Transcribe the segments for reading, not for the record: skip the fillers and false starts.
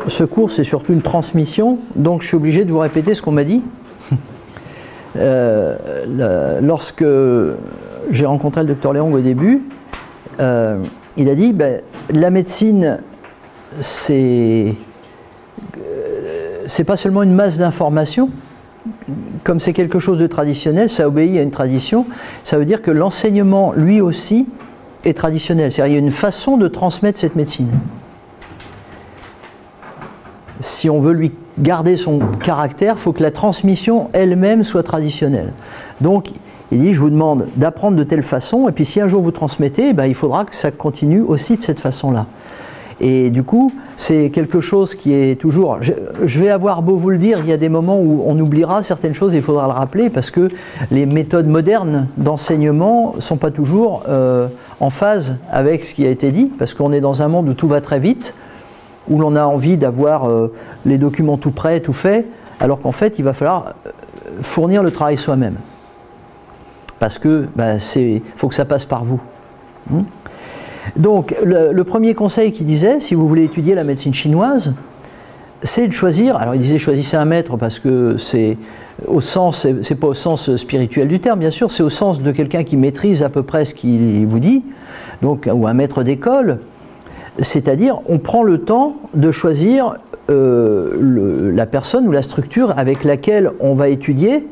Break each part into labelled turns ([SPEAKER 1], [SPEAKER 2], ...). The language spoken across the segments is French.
[SPEAKER 1] ce cours, c'est surtout une transmission, donc je suis obligé de vous répéter ce qu'on m'a dit. Lorsque j'ai rencontré le docteur Léong au début, il a dit ben, la médecine, c'est pas seulement une masse d'informations, comme c'est quelque chose de traditionnel, ça obéit à une tradition, ça veut dire que l'enseignement, lui aussi, est traditionnel. C'est-à-dire qu'il y a une façon de transmettre cette médecine. Si on veut lui garder son caractère, il faut que la transmission elle-même soit traditionnelle. Donc, il dit, je vous demande d'apprendre de telle façon, et puis si un jour vous transmettez, ben, il faudra que ça continue aussi de cette façon-là. Et du coup, c'est quelque chose qui est toujours... Je vais avoir beau vous le dire, il y a des moments où on oubliera certaines choses et il faudra le rappeler, parce que les méthodes modernes d'enseignement ne sont pas toujours en phase avec ce qui a été dit, parce qu'on est dans un monde où tout va très vite, où l'on a envie d'avoir les documents tout prêts, tout faits, alors qu'en fait, il va falloir fournir le travail soi-même. Parce que ben, faut que ça passe par vous. Donc, le premier conseil qu'il disait, si vous voulez étudier la médecine chinoise, c'est de choisir, alors il disait choisissez un maître parce que c'est au sens, c'est pas au sens spirituel du terme, bien sûr, c'est au sens de quelqu'un qui maîtrise à peu près ce qu'il vous dit, donc, ou un maître d'école, c'est-à-dire on prend le temps de choisir la personne ou la structure avec laquelle on va étudier.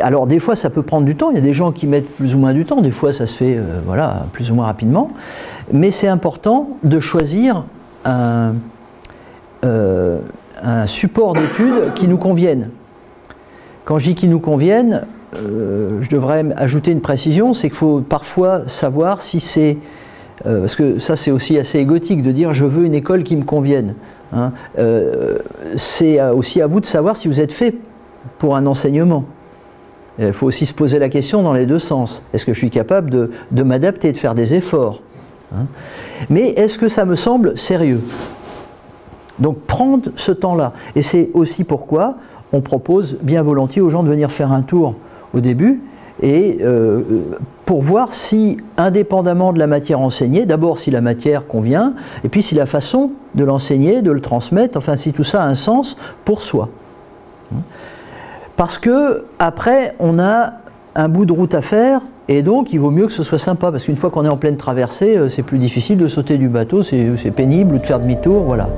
[SPEAKER 1] Alors des fois ça peut prendre du temps, il y a des gens qui mettent plus ou moins du temps, des fois ça se fait voilà, plus ou moins rapidement, mais c'est important de choisir un support d'études qui nous convienne. Quand je dis qui nous convienne, je devrais ajouter une précision, c'est qu'il faut parfois savoir si c'est, parce que ça c'est aussi assez égotique de dire je veux une école qui me convienne, hein. C'est aussi à vous de savoir si vous êtes fait pour un enseignement. Il faut aussi se poser la question dans les deux sens. Est-ce que je suis capable de m'adapter, de faire des efforts, hein? Mais est-ce que ça me semble sérieux? Donc prendre ce temps-là. Et c'est aussi pourquoi on propose bien volontiers aux gens de venir faire un tour au début, et pour voir si, indépendamment de la matière enseignée, d'abord si la matière convient, et puis si la façon de l'enseigner, de le transmettre, enfin si tout ça a un sens pour soi. Parce que après on a un bout de route à faire, et donc il vaut mieux que ce soit sympa, parce qu'une fois qu'on est en pleine traversée, c'est plus difficile de sauter du bateau, c'est pénible, ou de faire demi-tour, voilà.